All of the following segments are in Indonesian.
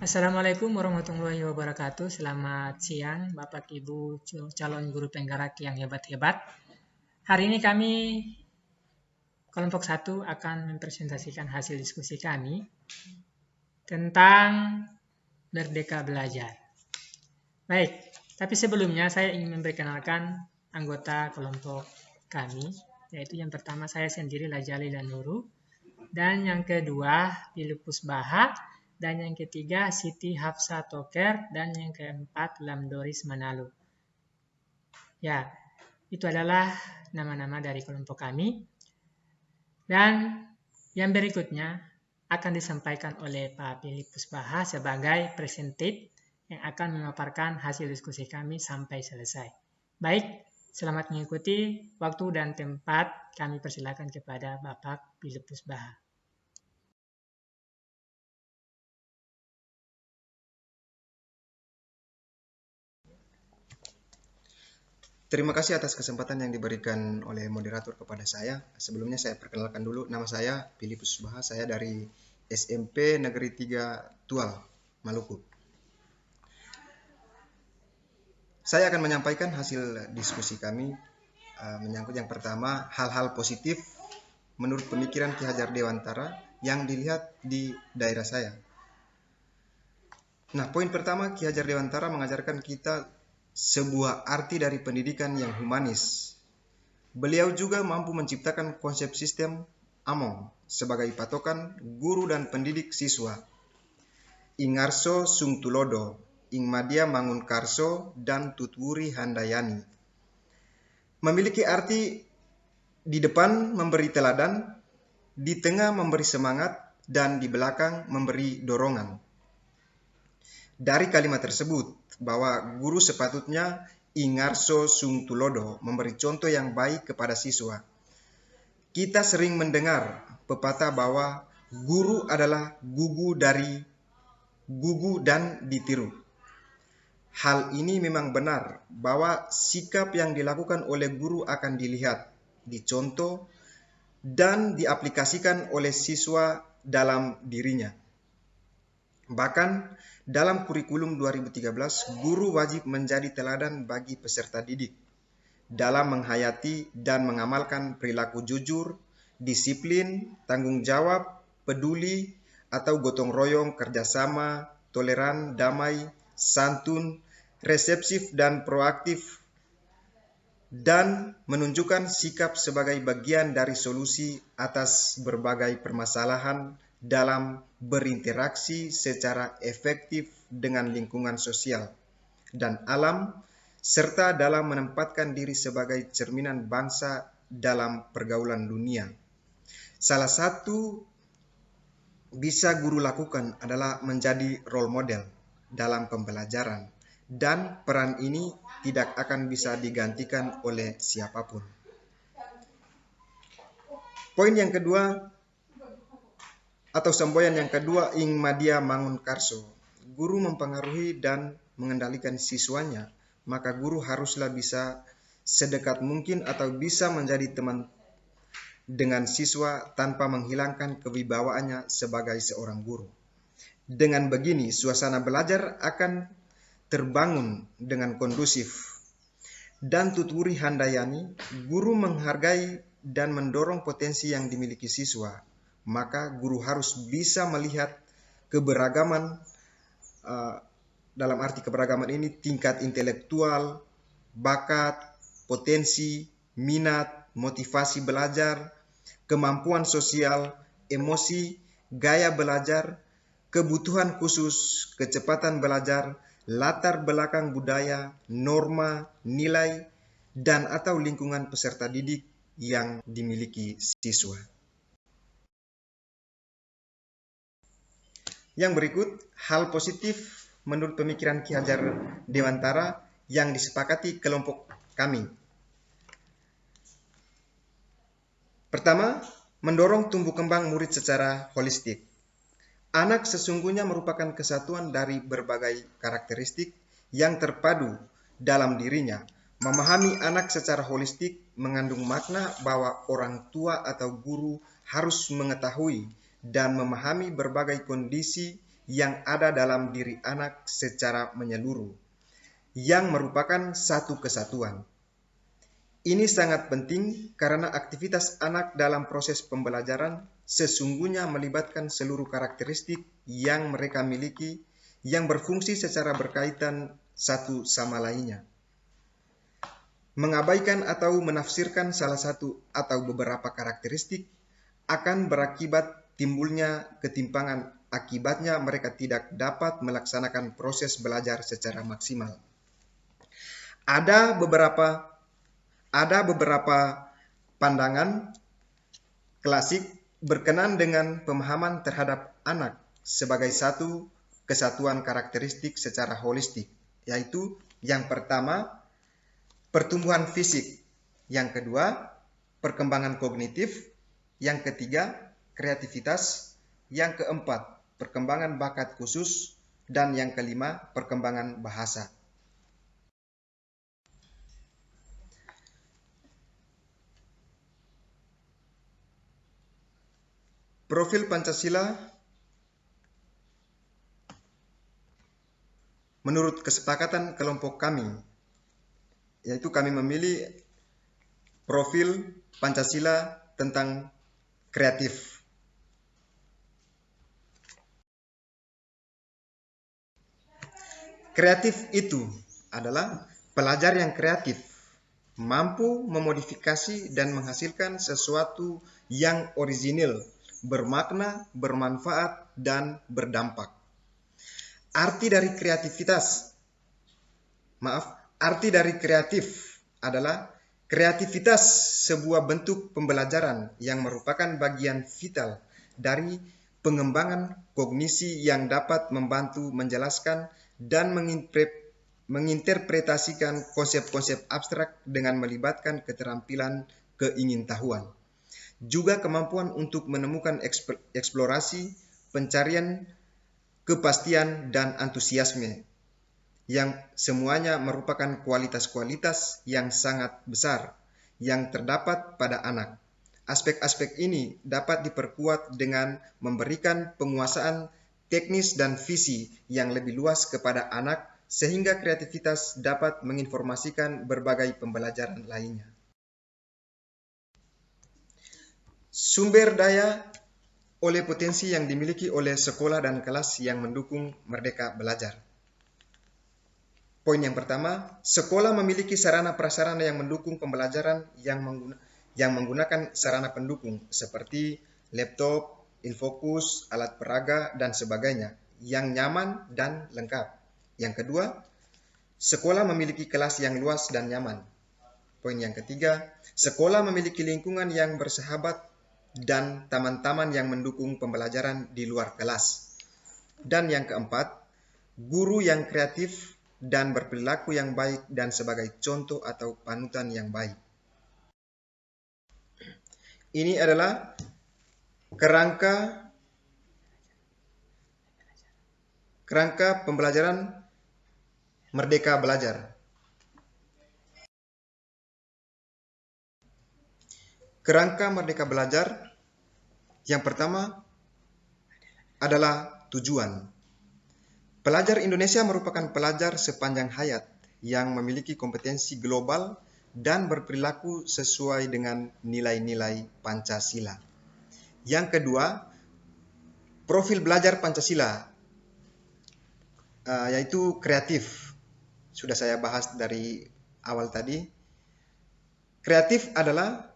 Assalamualaikum warahmatullahi wabarakatuh. Selamat siang Bapak Ibu calon guru penggerak yang hebat-hebat. Hari ini kami kelompok 1 akan mempresentasikan hasil diskusi kami tentang Merdeka Belajar. Baik, tapi sebelumnya saya ingin memperkenalkan anggota kelompok kami, yaitu yang pertama saya sendiri Lajali dan Nuru, dan yang kedua Filipus Baha, dan yang ketiga Siti Hafsa Toker, dan yang keempat Lamdoris Manalu. Ya, itu adalah nama-nama dari kelompok kami. Dan yang berikutnya akan disampaikan oleh Pak Filipus Baha sebagai presentator yang akan memaparkan hasil diskusi kami sampai selesai. Baik, selamat mengikuti. Waktu dan tempat kami persilakan kepada Bapak Filipus Baha. Terima kasih atas kesempatan yang diberikan oleh moderator kepada saya. Sebelumnya saya perkenalkan dulu, nama saya Filipus Baha, saya dari SMP Negeri 3 Tual, Maluku. Saya akan menyampaikan hasil diskusi kami menyangkut yang pertama, hal-hal positif menurut pemikiran Ki Hajar Dewantara yang dilihat di daerah saya. Nah, poin pertama, Ki Hajar Dewantara mengajarkan kita sebuah arti dari pendidikan yang humanis. Beliau juga mampu menciptakan konsep sistem Among sebagai patokan guru dan pendidik siswa. Ingarso sung tulodo, ing madia mangun karso, dan tutwuri handayani. Memiliki arti di depan memberi teladan, di tengah memberi semangat, dan di belakang memberi dorongan. Dari kalimat tersebut, bahwa guru sepatutnya ingarso sung tulodo, memberi contoh yang baik kepada siswa. Kita sering mendengar pepatah bahwa guru adalah gugu dan ditiru. Hal ini memang benar bahwa sikap yang dilakukan oleh guru akan dilihat, dicontoh, dan diaplikasikan oleh siswa dalam dirinya. Bahkan dalam kurikulum 2013, guru wajib menjadi teladan bagi peserta didik dalam menghayati dan mengamalkan perilaku jujur, disiplin, tanggung jawab, peduli, atau gotong royong, kerjasama, toleran, damai, santun, reseptif, dan proaktif, dan menunjukkan sikap sebagai bagian dari solusi atas berbagai permasalahan dalam berinteraksi secara efektif dengan lingkungan sosial dan alam, serta dalam menempatkan diri sebagai cerminan bangsa dalam pergaulan dunia. Salah satu bisa guru lakukan adalah menjadi role model dalam pembelajaran, dan peran ini tidak akan bisa digantikan oleh siapapun. Poin yang kedua, atau semboyan yang kedua, ing madia mangun karso. Guru mempengaruhi dan mengendalikan siswanya, maka guru haruslah bisa sedekat mungkin atau bisa menjadi teman dengan siswa tanpa menghilangkan kewibawaannya sebagai seorang guru. Dengan begini, suasana belajar akan terbangun dengan kondusif. Dan tutwuri handayani, guru menghargai dan mendorong potensi yang dimiliki siswa. Maka guru harus bisa melihat keberagaman, dalam arti keberagaman ini tingkat intelektual, bakat, potensi, minat, motivasi belajar, kemampuan sosial, emosi, gaya belajar, kebutuhan khusus, kecepatan belajar, latar belakang budaya, norma, nilai, dan atau lingkungan peserta didik yang dimiliki siswa. Yang berikut, hal positif menurut pemikiran Ki Hajar Dewantara yang disepakati kelompok kami. Pertama, mendorong tumbuh kembang murid secara holistik. Anak sesungguhnya merupakan kesatuan dari berbagai karakteristik yang terpadu dalam dirinya. Memahami anak secara holistik mengandung makna bahwa orang tua atau guru harus mengetahui dan memahami berbagai kondisi yang ada dalam diri anak secara menyeluruh, yang merupakan satu kesatuan. Ini sangat penting karena aktivitas anak dalam proses pembelajaran sesungguhnya melibatkan seluruh karakteristik yang mereka miliki yang berfungsi secara berkaitan satu sama lainnya. Mengabaikan atau menafsirkan salah satu atau beberapa karakteristik akan berakibat timbulnya ketimpangan. Akibatnya mereka tidak dapat melaksanakan proses belajar secara maksimal. Ada beberapa pandangan klasik berkenan dengan pemahaman terhadap anak sebagai satu kesatuan karakteristik secara holistik, yaitu yang pertama, pertumbuhan fisik, yang kedua, perkembangan kognitif, yang ketiga, kreativitas, yang keempat, perkembangan bakat khusus, dan yang kelima, perkembangan bahasa. Profil Pancasila menurut kesepakatan kelompok kami, yaitu kami memilih profil Pancasila tentang kreatif. Kreatif itu adalah pelajar yang kreatif, mampu memodifikasi dan menghasilkan sesuatu yang orisinil, bermakna, bermanfaat, dan berdampak. Arti dari kreatif adalah kreativitas sebuah bentuk pembelajaran yang merupakan bagian vital dari pengembangan kognisi yang dapat membantu menjelaskan dan menginterpretasikan konsep-konsep abstrak dengan melibatkan keterampilan keingintahuan. Juga kemampuan untuk menemukan eksplorasi, pencarian, kepastian, dan antusiasme, yang semuanya merupakan kualitas-kualitas yang sangat besar yang terdapat pada anak. Aspek-aspek ini dapat diperkuat dengan memberikan penguasaan teknis dan visi yang lebih luas kepada anak sehingga kreativitas dapat menginformasikan berbagai pembelajaran lainnya. Sumber daya oleh potensi yang dimiliki oleh sekolah dan kelas yang mendukung merdeka belajar. Poin yang pertama, sekolah memiliki sarana prasarana yang mendukung pembelajaran yang menggunakan sarana pendukung seperti laptop, infokus, alat peraga, dan sebagainya yang nyaman dan lengkap. Yang kedua, sekolah memiliki kelas yang luas dan nyaman. Poin yang ketiga, sekolah memiliki lingkungan yang bersahabat dan taman-taman yang mendukung pembelajaran di luar kelas. Dan yang keempat, guru yang kreatif dan berperilaku yang baik dan sebagai contoh atau panutan yang baik. Ini adalah kerangka pembelajaran Merdeka Belajar. Kerangka Merdeka Belajar yang pertama adalah tujuan. Pelajar Indonesia merupakan pelajar sepanjang hayat yang memiliki kompetensi global dan berperilaku sesuai dengan nilai-nilai Pancasila. Yang kedua, profil belajar Pancasila, yaitu kreatif. Sudah saya bahas dari awal tadi. Kreatif adalah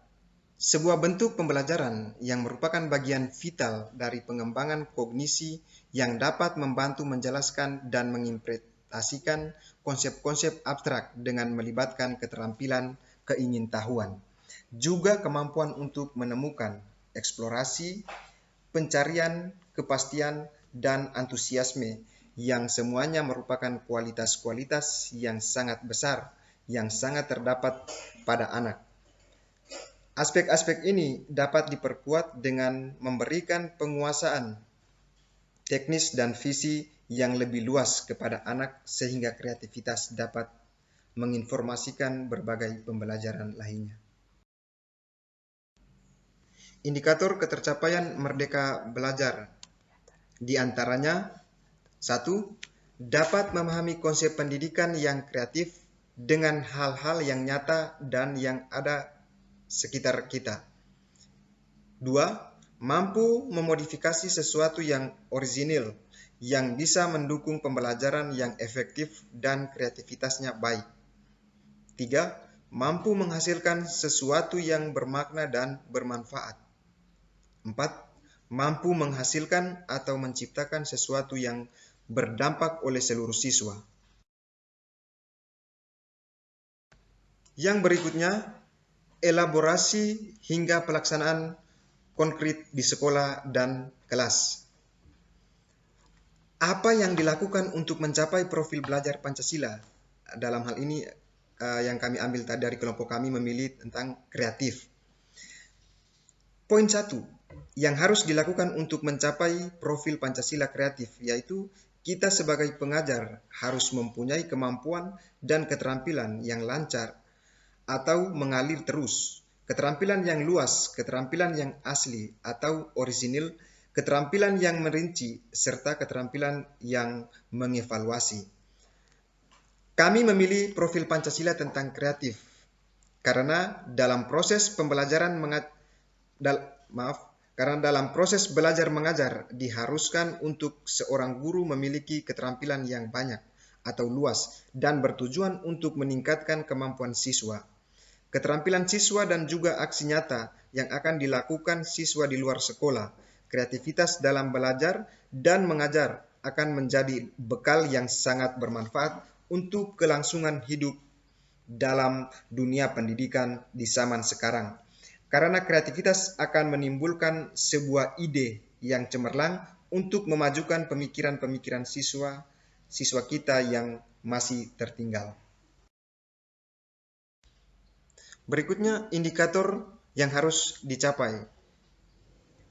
sebuah bentuk pembelajaran yang merupakan bagian vital dari pengembangan kognisi yang dapat membantu menjelaskan dan menginterpretasikan konsep-konsep abstrak dengan melibatkan keterampilan keingintahuan. Juga kemampuan untuk menemukan, eksplorasi, pencarian, kepastian, dan antusiasme yang semuanya merupakan kualitas-kualitas yang sangat besar yang sangat terdapat pada anak. Aspek-aspek ini dapat diperkuat dengan memberikan penguasaan teknis dan visi yang lebih luas kepada anak sehingga kreativitas dapat menginformasikan berbagai pembelajaran lainnya. Indikator ketercapaian merdeka belajar di antaranya 1. Dapat memahami konsep pendidikan yang kreatif dengan hal-hal yang nyata dan yang ada sekitar kita. 2. Mampu memodifikasi sesuatu yang orisinil, yang bisa mendukung pembelajaran yang efektif dan kreativitasnya baik. 3. Mampu menghasilkan sesuatu yang bermakna dan bermanfaat. 4. Mampu menghasilkan atau menciptakan sesuatu yang berdampak oleh seluruh siswa. Yang berikutnya, elaborasi hingga pelaksanaan konkret di sekolah dan kelas. Apa yang dilakukan untuk mencapai profil belajar Pancasila? Dalam hal ini yang kami ambil tadi dari kelompok kami memilih tentang kreatif. Poin 1 yang harus dilakukan untuk mencapai profil Pancasila kreatif, yaitu kita sebagai pengajar harus mempunyai kemampuan dan keterampilan yang lancar atau mengalir terus, keterampilan yang luas, keterampilan yang asli atau orisinil, keterampilan yang merinci, serta keterampilan yang mengevaluasi. Kami memilih profil Pancasila tentang kreatif karena dalam proses pembelajaran karena dalam proses belajar mengajar diharuskan untuk seorang guru memiliki keterampilan yang banyak atau luas dan bertujuan untuk meningkatkan kemampuan siswa. Keterampilan siswa dan juga aksi nyata yang akan dilakukan siswa di luar sekolah, kreativitas dalam belajar dan mengajar akan menjadi bekal yang sangat bermanfaat untuk kelangsungan hidup dalam dunia pendidikan di zaman sekarang. Karena kreativitas akan menimbulkan sebuah ide yang cemerlang untuk memajukan pemikiran-pemikiran siswa kita yang masih tertinggal. Berikutnya, indikator yang harus dicapai.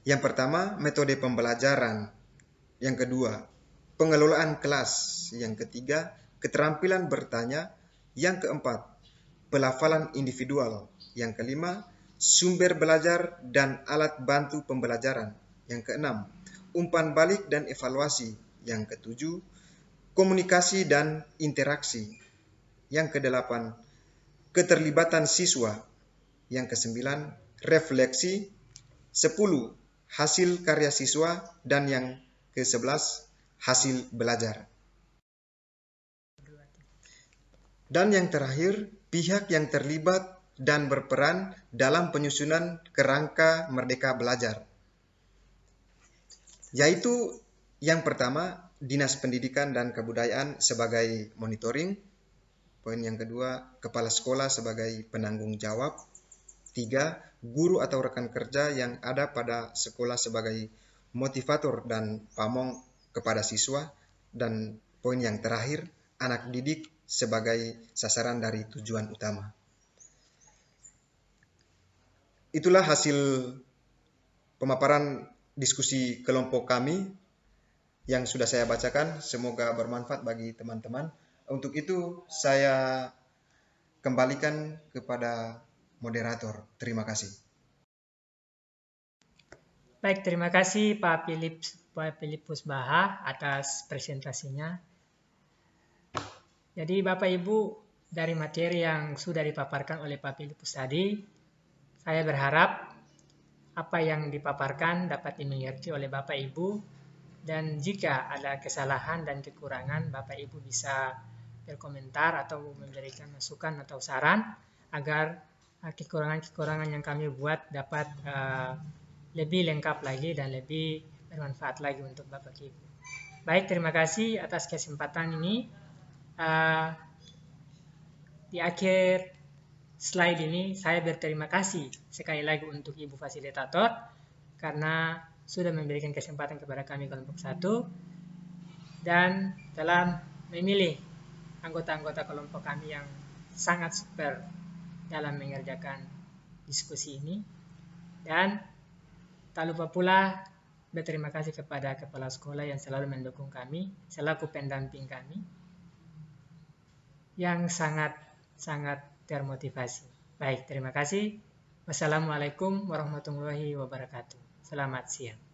Yang pertama, metode pembelajaran. Yang kedua, pengelolaan kelas. Yang ketiga, keterampilan bertanya. Yang keempat, pelafalan individual. Yang kelima, sumber belajar dan alat bantu pembelajaran. Yang keenam, umpan balik dan evaluasi. Yang ketujuh, komunikasi dan interaksi. Yang kedelapan, keterlibatan siswa. Yang kesembilan, refleksi. 10, hasil karya siswa. Dan yang ke-11, hasil belajar. Dan yang terakhir, pihak yang terlibat dan berperan dalam penyusunan kerangka Merdeka Belajar. Yaitu yang pertama, Dinas Pendidikan dan Kebudayaan sebagai monitoring. Poin yang kedua, kepala sekolah sebagai penanggung jawab. 3, guru atau rekan kerja yang ada pada sekolah sebagai motivator dan pamong kepada siswa. Dan poin yang terakhir, anak didik sebagai sasaran dari tujuan utama. Itulah hasil pemaparan diskusi kelompok kami yang sudah saya bacakan. Semoga bermanfaat bagi teman-teman. Untuk itu saya kembalikan kepada moderator. Terima kasih. Baik, terima kasih Pak Philippus Baha atas presentasinya. Jadi Bapak Ibu, dari materi yang sudah dipaparkan oleh Pak Philippus tadi, saya berharap apa yang dipaparkan dapat dimengerti oleh Bapak Ibu, dan jika ada kesalahan dan kekurangan, Bapak Ibu bisa berkomentar atau memberikan masukan atau saran agar kekurangan-kekurangan yang kami buat dapat lebih lengkap lagi dan lebih bermanfaat lagi untuk Bapak Ibu. Baik, terima kasih atas kesempatan ini. Di akhir slide ini saya berterima kasih sekali lagi untuk Ibu Fasilitator karena sudah memberikan kesempatan kepada kami kelompok 1 dan telah memilih anggota-anggota kelompok kami yang sangat super dalam mengerjakan diskusi ini. Dan tak lupa pula berterima kasih kepada kepala sekolah yang selalu mendukung kami selaku pendamping kami yang sangat termotivasi. Baik, terima kasih. Wassalamualaikum warahmatullahi wabarakatuh. Selamat siang.